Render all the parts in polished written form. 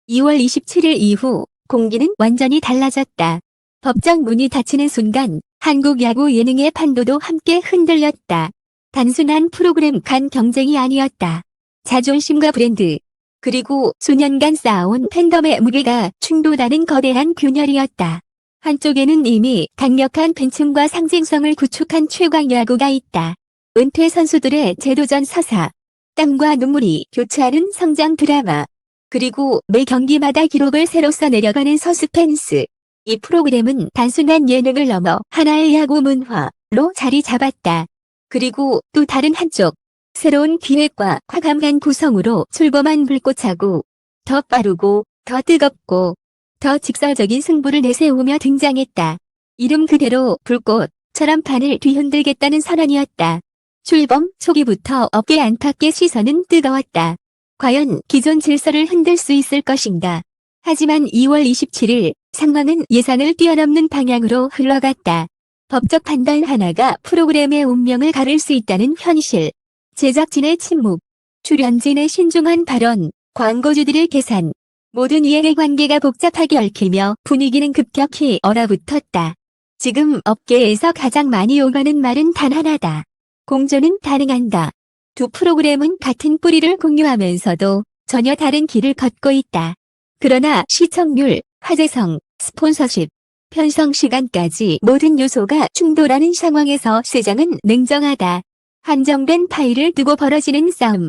2월 27일 이후 공기는 완전히 달라졌다. 법정 문이 닫히는 순간 한국 야구 예능의 판도도 함께 흔들렸다. 단순한 프로그램 간 경쟁이 아니었다. 자존심과 브랜드, 그리고 수년간 쌓아온 팬덤의 무게가 충돌하는 거대한 균열이었다. 한쪽에는 이미 강력한 팬층과 상징성을 구축한 최강 야구가 있다. 은퇴 선수들의 재도전 서사, 땀과 눈물이 교차하는 성장 드라마, 그리고 매 경기마다 기록을 새로 써내려가는 서스펜스. 이 프로그램은 단순한 예능을 넘어 하나의 야구 문화로 자리 잡았다. 그리고 또 다른 한쪽, 새로운 기획과 과감한 구성으로 출범한 불꽃하고 더 빠르고 더 뜨겁고 더 직설적인 승부를 내세우며 등장했다. 이름 그대로 불꽃처럼 판을 뒤흔들겠다는 선언이었다. 출범 초기부터 업계 안팎의 시선은 뜨거웠다. 과연 기존 질서를 흔들 수 있을 것인가? 하지만 2월 27일 상황은 예상을 뛰어넘는 방향으로 흘러갔다. 법적 판단 하나가 프로그램의 운명을 가를 수 있다는 현실. 제작진의 침묵, 출연진의 신중한 발언, 광고주들의 계산. 모든 이해관계가 복잡하게 얽히며 분위기는 급격히 얼어붙었다. 지금 업계에서 가장 많이 오가는 말은 단 하나다. 공존은 가능한다. 두 프로그램은 같은 뿌리를 공유하면서도 전혀 다른 길을 걷고 있다. 그러나 시청률, 화제성, 스폰서십, 편성 시간까지 모든 요소가 충돌하는 상황에서 시장은 냉정하다. 한정된 파일을 두고 벌어지는 싸움.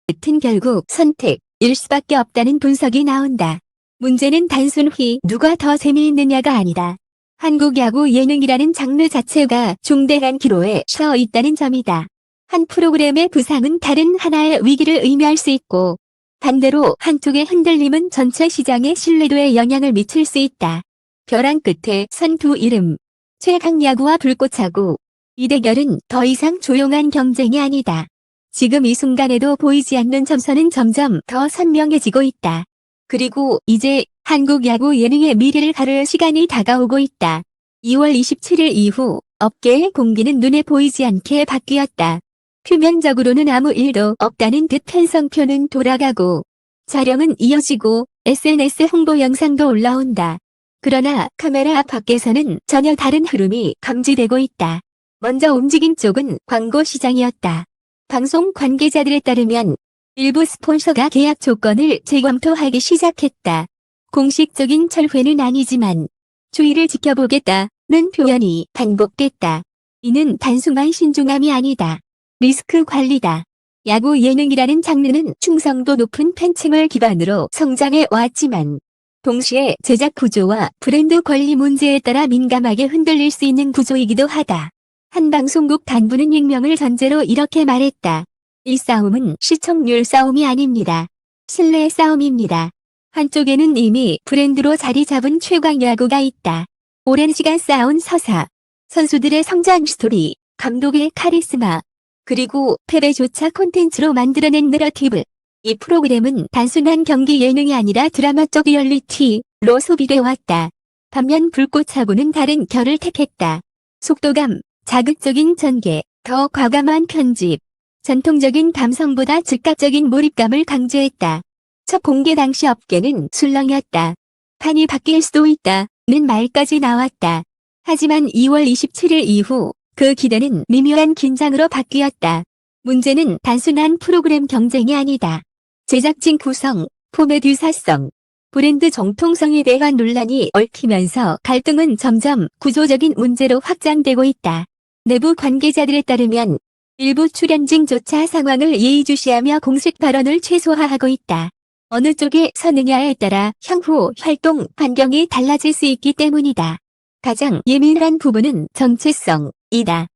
끝은 결국 선택일 수밖에 없다는 분석이 나온다. 문제는 단순히 누가 더 재미있느냐가 아니다. 한국 야구 예능이라는 장르 자체가 중대한 기로에 서 있다는 점이다. 한 프로그램의 부상은 다른 하나의 위기를 의미할 수 있고, 반대로 한쪽의 흔들림은 전체 시장의 신뢰도에 영향을 미칠 수 있다. 벼랑 끝에 선 두 이름, 최강 야구와 불꽃하고. 이 대결은 더 이상 조용한 경쟁이 아니다. 지금 이 순간에도 보이지 않는 점선은 점점 더 선명해지고 있다. 그리고 이제 한국 야구 예능의 미래를 가를 시간이 다가오고 있다. 2월 27일 이후 업계의 공기는 눈에 보이지 않게 바뀌었다. 표면적으로는 아무 일도 없다는 듯 편성표는 돌아가고 촬영은 이어지고 SNS 홍보 영상도 올라온다. 그러나 카메라 밖에서는 전혀 다른 흐름이 감지되고 있다. 먼저 움직인 쪽은 광고 시장이었다. 방송 관계자들에 따르면 일부 스폰서가 계약 조건을 재검토하기 시작했다. 공식적인 철회는 아니지만 주의를 지켜보겠다는 표현이 반복됐다. 이는 단순한 신중함이 아니다. 리스크 관리다. 야구 예능이라는 장르는 충성도 높은 팬층을 기반으로 성장해 왔지만 동시에 제작 구조와 브랜드 권리 문제에 따라 민감하게 흔들릴 수 있는 구조이기도 하다. 한 방송국 단부는 익명을 전제로 이렇게 말했다. 이 싸움은 시청률 싸움이 아닙니다. 신뢰 싸움입니다. 한쪽에는 이미 브랜드로 자리 잡은 최강 야구가 있다. 오랜 시간 쌓아온 서사, 선수들의 성장 스토리, 감독의 카리스마, 그리고 패배조차 콘텐츠로 만들어낸 내러티브. 이 프로그램은 단순한 경기 예능이 아니라 드라마적 리얼리티로 소비돼 왔다. 반면 불꽃하고는 다른 결을 택했다. 속도감, 자극적인 전개, 더 과감한 편집, 전통적인 감성보다 즉각적인 몰입감을 강조했다. 첫 공개 당시 업계는 술렁였다. 판이 바뀔 수도 있다는 말까지 나왔다. 하지만 2월 27일 이후 그 기대는 미묘한 긴장으로 바뀌었다. 문제는 단순한 프로그램 경쟁이 아니다. 제작진 구성, 포맷 유사성, 브랜드 정통성에 대한 논란이 얽히면서 갈등은 점점 구조적인 문제로 확장되고 있다. 내부 관계자들에 따르면 일부 출연진조차 상황을 예의주시하며 공식 발언을 최소화하고 있다. 어느 쪽에 서느냐에 따라 향후 활동 반경이 달라질 수 있기 때문이다. 가장 예민한 부분은 정체성이다.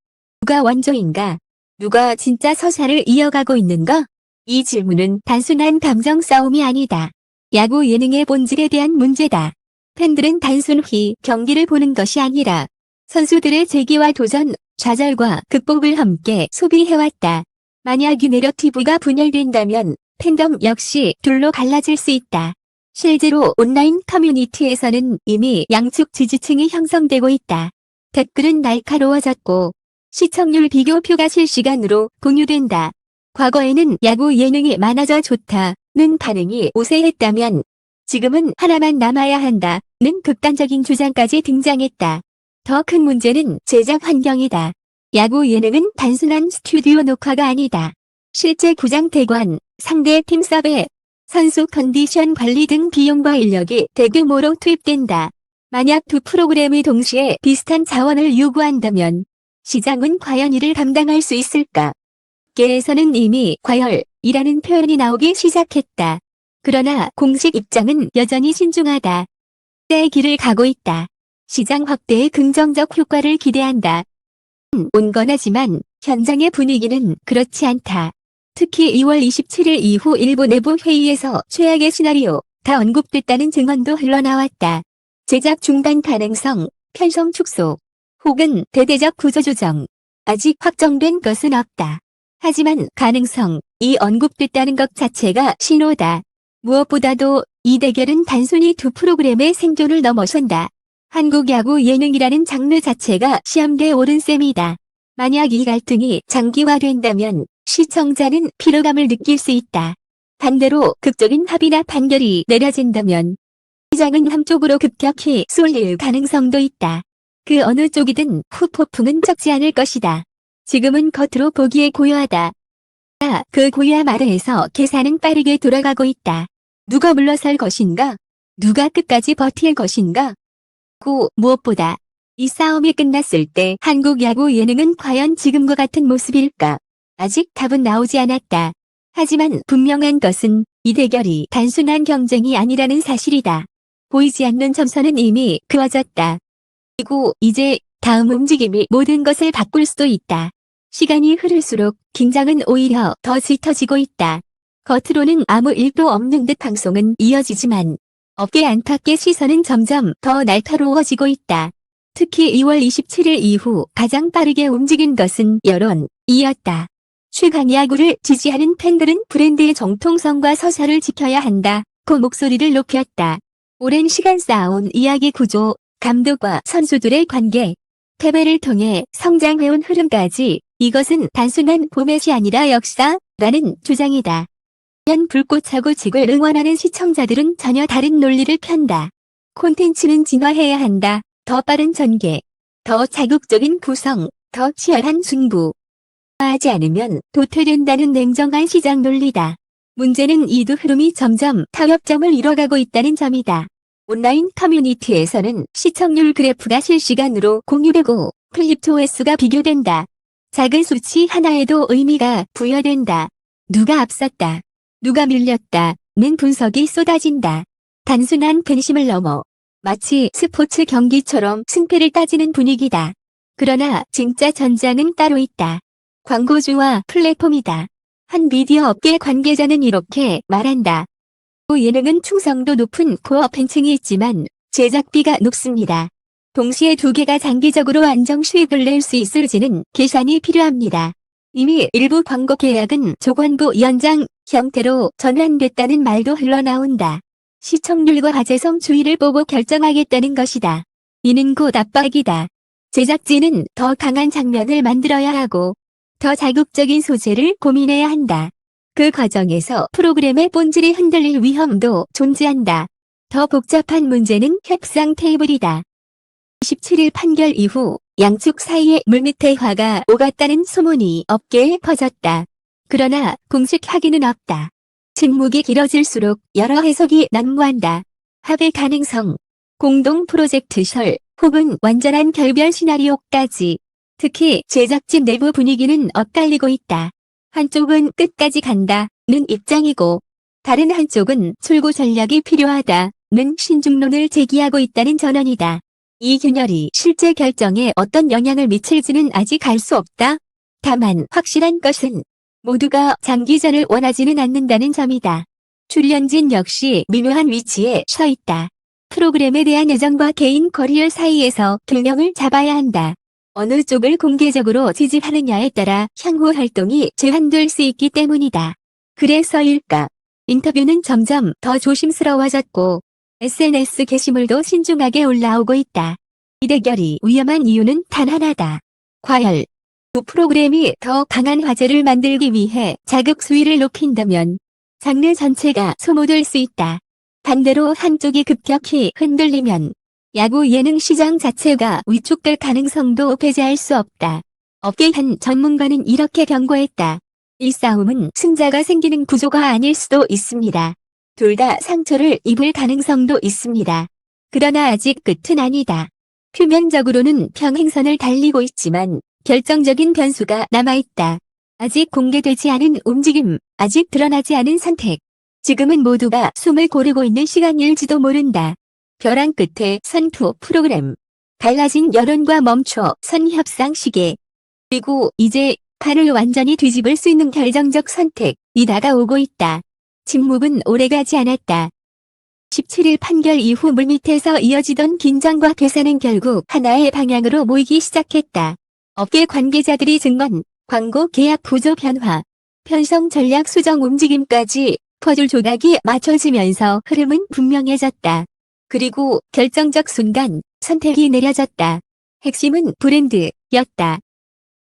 누가 원조인가? 누가 진짜 서사를 이어가고 있는가? 이 질문은 단순한 감정 싸움이 아니다. 야구 예능의 본질에 대한 문제다. 팬들은 단순히 경기를 보는 것이 아니라 선수들의 재기와 도전, 좌절과 극복을 함께 소비해왔다. 만약 이 내러티브가 분열된다면 팬덤 역시 둘로 갈라질 수 있다. 실제로 온라인 커뮤니티에서는 이미 양측 지지층이 형성되고 있다. 댓글은 날카로워졌고 시청률 비교표가 실시간으로 공유된다. 과거에는 야구 예능이 많아져 좋다는 반응이 우세했다면 지금은 하나만 남아야 한다는 극단적인 주장까지 등장했다. 더 큰 문제는 제작 환경이다. 야구 예능은 단순한 스튜디오 녹화가 아니다. 실제 구장 대관, 상대 팀 섭외, 선수 컨디션 관리 등 비용과 인력이 대규모로 투입된다. 만약 두 프로그램이 동시에 비슷한 자원을 요구한다면 시장은 과연 이를 감당할 수 있을까? 업계에서는 이미 과열이라는 표현이 나오기 시작했다. 그러나 공식 입장은 여전히 신중하다. 때의 길을 가고 있다. 시장 확대에 긍정적 효과를 기대한다. 온건하지만 현장의 분위기는 그렇지 않다. 특히 2월 27일 이후 일부 내부 회의에서 최악의 시나리오가 언급됐다는 증언도 흘러나왔다. 제작 중단 가능성, 편성 축소, 혹은 대대적 구조조정. 아직 확정된 것은 없다. 하지만 가능성이 언급됐다는 것 자체가 신호다. 무엇보다도 이 대결은 단순히 두 프로그램의 생존을 넘어선다. 한국 야구 예능이라는 장르 자체가 시험대에 오른 셈이다. 만약 이 갈등이 장기화된다면 시청자는 피로감을 느낄 수 있다. 반대로 극적인 합의나 판결이 내려진다면 시장은 한쪽으로 급격히 쏠릴 가능성도 있다. 그 어느 쪽이든 후폭풍은 적지 않을 것이다. 지금은 겉으로 보기에 고요하다. 그 고요함 아래에서 계산은 빠르게 돌아가고 있다. 누가 물러설 것인가? 누가 끝까지 버틸 것인가? 무엇보다 이 싸움이 끝났을 때 한국 야구 예능은 과연 지금과 같은 모습일까? 아직 답은 나오지 않았다. 하지만 분명한 것은 이 대결이 단순한 경쟁이 아니라는 사실이다. 보이지 않는 점선은 이미 그어졌다. 그리고 이제 다음 움직임이 모든 것을 바꿀 수도 있다. 시간이 흐를수록 긴장은 오히려 더 짙어지고 있다. 겉으로는 아무 일도 없는 듯 방송은 이어지지만 업계 안팎의 시선은 점점 더 날카로워지고 있다. 특히 2월 27일 이후 가장 빠르게 움직인 것은 여론이었다. 최강 야구를 지지하는 팬들은 브랜드의 정통성과 서사를 지켜야 한다. 그 목소리를 높였다. 오랜 시간 쌓아온 이야기 구조, 감독과 선수들의 관계, 패배를 통해 성장해온 흐름까지 이것은 단순한 포맷이 아니라 역사라는 주장이다. 불꽃하고 직을 응원하는 시청자들은 전혀 다른 논리를 편다. 콘텐츠는 진화해야 한다. 더 빠른 전개, 더 자극적인 구성, 더 치열한 승부. 하지 않으면 도태된다는 냉정한 시장 논리다. 문제는 이 두 흐름이 점점 타협점을 이뤄가고 있다는 점이다. 온라인 커뮤니티에서는 시청률 그래프가 실시간으로 공유되고 클립 조회수가 비교된다. 작은 수치 하나에도 의미가 부여된다. 누가 앞섰다. 누가 밀렸다는 분석이 쏟아진다. 단순한 팬심을 넘어 마치 스포츠 경기처럼 승패를 따지는 분위기다. 그러나 진짜 전장은 따로 있다. 광고주와 플랫폼이다. 한 미디어 업계 관계자는 이렇게 말한다. 예능은 충성도 높은 코어 팬층이 있지만 제작비가 높습니다. 동시에 두 개가 장기적으로 안정 수익을 낼 수 있을지는 계산이 필요합니다. 이미 일부 광고 계약은 조건부 연장 형태로 전환됐다는 말도 흘러나온다. 시청률과 화제성 추이를 보고 결정하겠다는 것이다. 이는 곧 압박이다. 제작진은 더 강한 장면을 만들어야 하고 더 자극적인 소재를 고민해야 한다. 그 과정에서 프로그램의 본질이 흔들릴 위험도 존재한다. 더 복잡한 문제는 협상 테이블이다. 27일 판결 이후 양측 사이에 물밑 대화가 오갔다는 소문이 업계에 퍼졌다. 그러나 공식 확인은 없다. 침묵이 길어질수록 여러 해석이 난무한다. 합의 가능성, 공동 프로젝트 설, 혹은 완전한 결별 시나리오까지. 특히 제작진 내부 분위기는 엇갈리고 있다. 한쪽은 끝까지 간다는 입장이고 다른 한쪽은 출구 전략이 필요하다는 신중론을 제기하고 있다는 전언이다. 이 균열이 실제 결정에 어떤 영향을 미칠지는 아직 알 수 없다. 다만 확실한 것은 모두가 장기전을 원하지는 않는다는 점이다. 출연진 역시 미묘한 위치에 서 있다. 프로그램에 대한 애정과 개인 커리어 사이에서 균형을 잡아야 한다. 어느 쪽을 공개적으로 지지하느냐에 따라 향후 활동이 제한될 수 있기 때문이다. 그래서일까? 인터뷰는 점점 더 조심스러워졌고 SNS 게시물도 신중하게 올라오고 있다. 이 대결이 위험한 이유는 단 하나다. 과열. 두 프로그램이 더 강한 화제를 만들기 위해 자극 수위를 높인다면 장르 전체가 소모될 수 있다. 반대로 한쪽이 급격히 흔들리면 야구 예능 시장 자체가 위축될 가능성도 배제할 수 없다. 업계 한 전문가는 이렇게 경고했다. 이 싸움은 승자가 생기는 구조가 아닐 수도 있습니다. 둘 다 상처를 입을 가능성도 있습니다. 그러나 아직 끝은 아니다. 표면적으로는 평행선을 달리고 있지만 결정적인 변수가 남아있다. 아직 공개되지 않은 움직임, 아직 드러나지 않은 선택. 지금은 모두가 숨을 고르고 있는 시간일지도 모른다. 벼랑 끝에 선투 프로그램. 달라진 여론과 멈춰 선 협상 시계. 그리고 이제 판을 완전히 뒤집을 수 있는 결정적 선택이 다가오고 있다. 침묵은 오래가지 않았다. 17일 판결 이후 물밑에서 이어지던 긴장과 괴사는 결국 하나의 방향으로 모이기 시작했다. 업계 관계자들이 증언, 광고 계약 구조 변화, 편성 전략 수정 움직임까지 퍼즐 조각이 맞춰지면서 흐름은 분명해졌다. 그리고 결정적 순간 선택이 내려졌다. 핵심은 브랜드였다.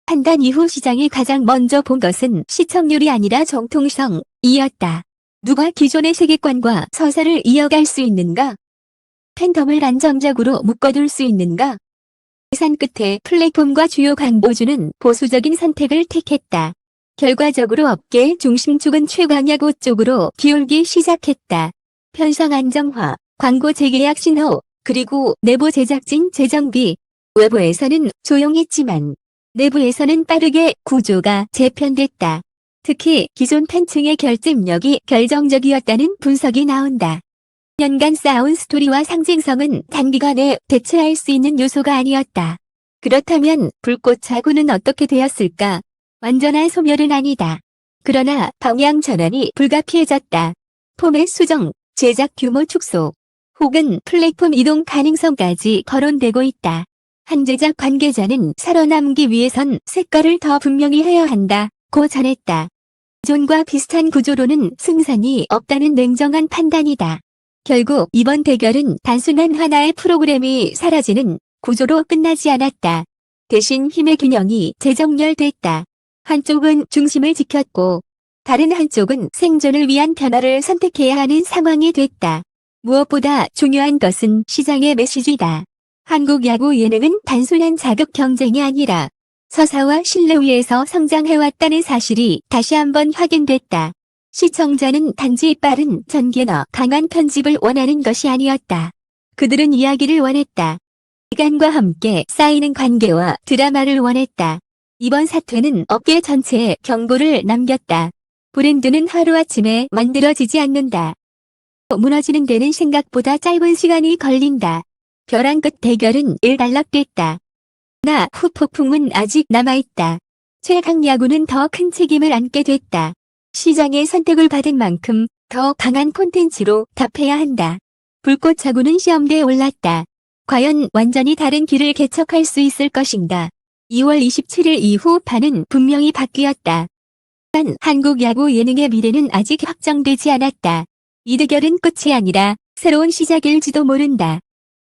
판단 이후 시장이 가장 먼저 본 것은 시청률이 아니라 정통성이었다. 누가 기존의 세계관과 서사를 이어갈 수 있는가? 팬덤을 안정적으로 묶어둘 수 있는가? 계산 끝에 플랫폼과 주요 광고주는 보수적인 선택을 택했다. 결과적으로 업계 중심축은 최강야구 쪽으로 기울기 시작했다. 편성 안정화, 광고 재계약 신호, 그리고 내부 제작진 재정비. 외부에서는 조용했지만 내부에서는 빠르게 구조가 재편됐다. 특히 기존 팬층의 결집력이 결정적이었다는 분석이 나온다. 년간 쌓아온 스토리와 상징성은 단기간에 대체할 수 있는 요소가 아니었다. 그렇다면 불꽃차고는 어떻게 되었을까? 완전한 소멸은 아니다. 그러나 방향 전환이 불가피해졌다. 포맷 수정, 제작 규모 축소, 혹은 플랫폼 이동 가능성까지 거론되고 있다. 한 제작 관계자는 살아남기 위해선 색깔을 더 분명히 해야 한다고 전했다. 기존과 비슷한 구조로는 승산이 없다는 냉정한 판단이다. 결국 이번 대결은 단순한 하나의 프로그램이 사라지는 구조로 끝나지 않았다. 대신 힘의 균형이 재정렬됐다. 한쪽은 중심을 지켰고 다른 한쪽은 생존을 위한 변화를 선택해야 하는 상황이 됐다. 무엇보다 중요한 것은 시장의 메시지다. 한국 야구 예능은 단순한 자극 경쟁이 아니라 서사와 신뢰 위에서 성장해왔다는 사실이 다시 한번 확인됐다. 시청자는 단지 빠른 전개나 강한 편집을 원하는 것이 아니었다. 그들은 이야기를 원했다. 시간과 함께 쌓이는 관계와 드라마를 원했다. 이번 사태는 업계 전체에 경고를 남겼다. 브랜드는 하루아침에 만들어지지 않는다. 무너지는 데는 생각보다 짧은 시간이 걸린다. 벼랑 끝 대결은 일단락됐다. 나 후 폭풍은 아직 남아있다. 최강 야구는 더 큰 책임을 안게 됐다. 시장의 선택을 받은 만큼 더 강한 콘텐츠로 답해야 한다. 불꽃차고는 시험대에 올랐다. 과연 완전히 다른 길을 개척할 수 있을 것인가? 2월 27일 이후 판은 분명히 바뀌었다. 단 한국 야구 예능의 미래는 아직 확정되지 않았다. 이 대결은 끝이 아니라 새로운 시작일지도 모른다.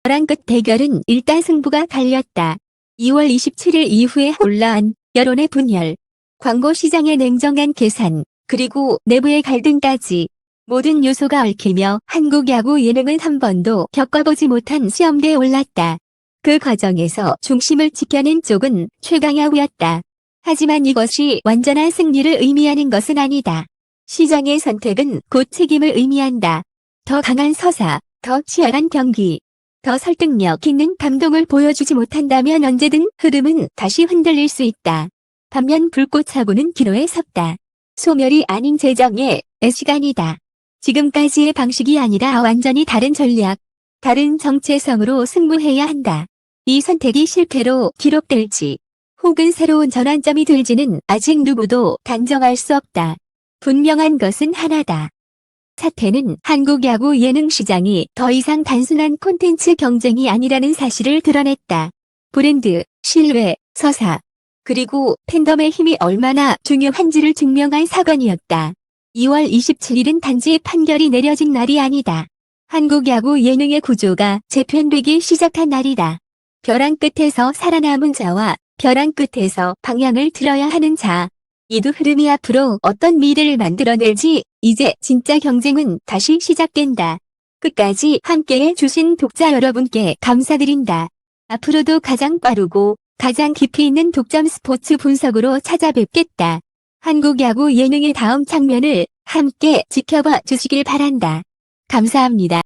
벼랑 끝 대결은 일단 승부가 갈렸다. 2월 27일 이후에 혼란, 여론의 분열, 광고 시장의 냉정한 계산, 그리고 내부의 갈등까지 모든 요소가 얽히며 한국 야구 예능은 한 번도 겪어보지 못한 시험대에 올랐다. 그 과정에서 중심을 지켜낸 쪽은 최강야구였다. 하지만 이것이 완전한 승리를 의미하는 것은 아니다. 시장의 선택은 곧 책임을 의미한다. 더 강한 서사, 더 치열한 경기, 더 설득력 있는 감동을 보여주지 못한다면 언제든 흐름은 다시 흔들릴 수 있다. 반면 불꽃차고는 기로에 섰다. 소멸이 아닌 재정의 시간이다. 지금까지의 방식이 아니라 완전히 다른 전략, 다른 정체성으로 승부해야 한다. 이 선택이 실패로 기록될지 혹은 새로운 전환점이 될지는 아직 누구도 단정할 수 없다. 분명한 것은 하나다. 사태는 한국 야구 예능 시장이 더 이상 단순한 콘텐츠 경쟁이 아니라는 사실을 드러냈다. 브랜드, 신뢰, 서사, 그리고 팬덤의 힘이 얼마나 중요한지를 증명한 사건이었다. 2월 27일은 단지 판결이 내려진 날이 아니다. 한국 야구 예능의 구조가 재편되기 시작한 날이다. 벼랑 끝에서 살아남은 자와 벼랑 끝에서 방향을 틀어야 하는 자. 이 두 흐름이 앞으로 어떤 미래를 만들어낼지 이제 진짜 경쟁은 다시 시작된다. 끝까지 함께해 주신 독자 여러분께 감사드린다. 앞으로도 가장 빠르고 가장 깊이 있는 독점 스포츠 분석으로 찾아뵙겠다. 한국 야구 예능의 다음 장면을 함께 지켜봐 주시길 바란다. 감사합니다.